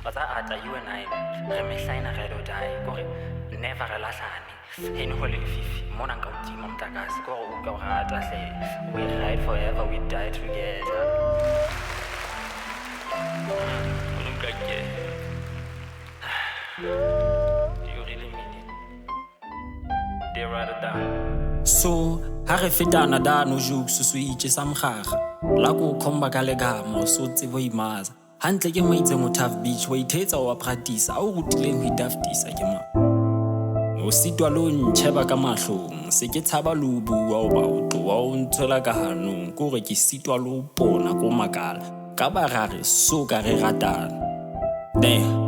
But that you and I, sign a red or die, go never a lasani. Hey, no holy fifi, Monanka, Timon Tagas, go hard, I say, we ride forever, we die together. Look like it. You really mean it? They rather down. So, ha re fetana da no joke so switch sa mgaga la go khomba ka legamo so tsebo imaza hantle ke mo itse mo tough beach wa ithetsa wa practice a o rutileng ho itaftisa ke ma o sitwa lo ntsheba ka mahlong se ke tshaba lo bua o ba o tloa o ntshela ka hanong ko re ke sitwa lo bona ko makala ka ba rare so ka re ratana damn.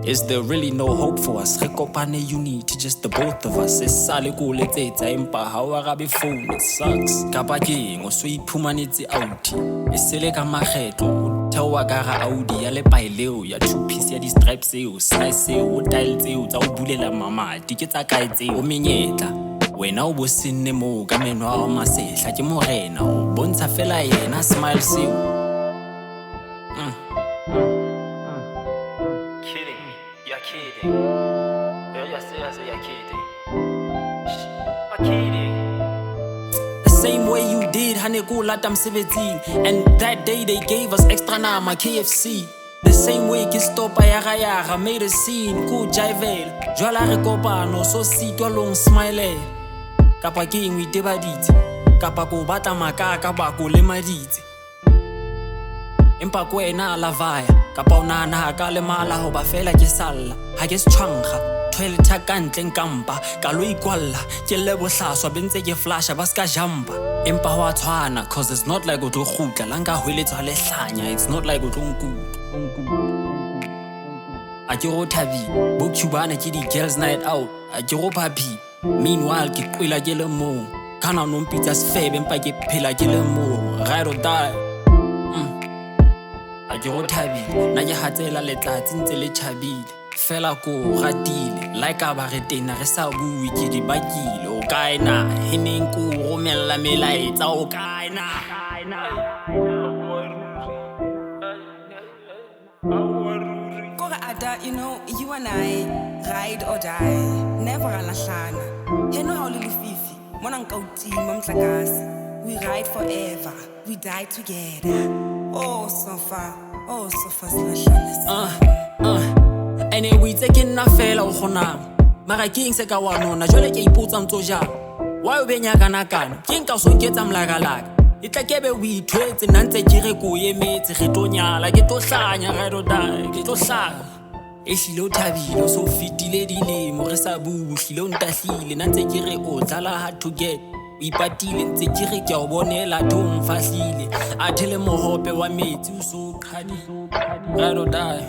Is there really no hope for us? Re kopane unity, just the both of us. Se sale ko letsetsa empa ha wa ga be phone. It sucks. Ka ba keng o so iphumanetse out. E sele ka makgetlo thewa ka ga Audi ya le paileo ya two piece ya di stripes eo size eo dial tseo tsa o bulela mamati ke tsa kae tseo menyetla wena o bosinne mo ka menwa wa masehla ke morena o bontsha fela yena smile seo Kidding. You're serious, you're kidding. I'm kidding. The same way you did, honey, go latam 17. And that day they gave us extra nama KFC. The same way ki stopa ya made a scene, go jivel. Jwala re kopano, so sitwa long smile. Kapa king we debadit. Kapa ko bata makaka ba ko le madit. Empa kwena la vaya kapa ona na ka le mala ho ba fela ke salla ha ke tshwanga toilet ka ntle nkampa ka lo ikwalla ke le bohlaswa bentse ke flasha ba ska jumpa empa wa tshwana cause it's not like o tlo khutla la nka hweletswa le hlanya it's not like o tlo nkutu a ke go thabi bo cubana ke di girls night out a ke go papi meanwhile ke qwela ke le mo kana no mpitsa sfebe empa ke phela ke le mo right or die ke go thabi na ke hatsela letlatsi ntse le thabile fela ko ratile like aba re tena re sa bui ke di bakile o kae na heneng ko romella melaetsa o kae na Ada, you know, you and I ride or die, never a lahlana. You know how little fifi, monanka mtlakasi. We ride forever, we die together. Oh, so far slahlana. Ene we taking na fela o khona. Mara king se ka wanona, jole ke ipotsa ntso ja. Wa o benya kana kana, king ka so nketsa mlaka. Itla kebe we twetse nantse ke re ko yemetse re tonyala ke to hlanya ga ro die ke to hlanga e hlilo thabile so fitile dilemo re sa buhlile o ntahlile nantse ke re o dlala hard to get o ipatile ntse ke re ke o bonela thong fahlile a thele mohope wa metsi o so qhadi ga ro die.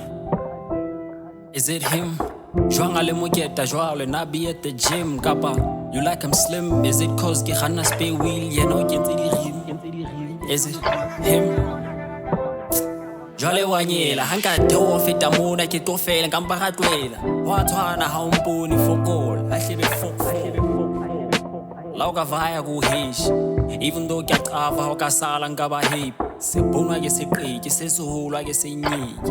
Is it him? Jwanga le moketa jwale na be at the gym kapa you like I'm slim? Is it cause ke khana spare wheel yena o kentse di rim? Is it him? Jwale wanyela hanka theo feta mona ke to fela nkampa ga twela wa tshwana ha o mpone fokola a hlebe fokolo la o ka vaya go hish even though ke qava ho ka sala nka ba hip se bonwa ke se qeke se soholwa ke se nyiki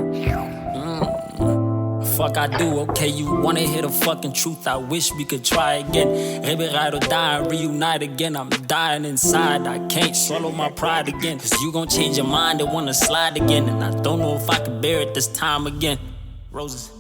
fuck I do, okay, you wanna hear the fucking truth, I wish we could try again. Maybe ride or die and reunite again. I'm dying inside, I can't swallow my pride again. Cause you gon' change your mind and wanna slide again. And I don't know if I can bear it this time again. Roses.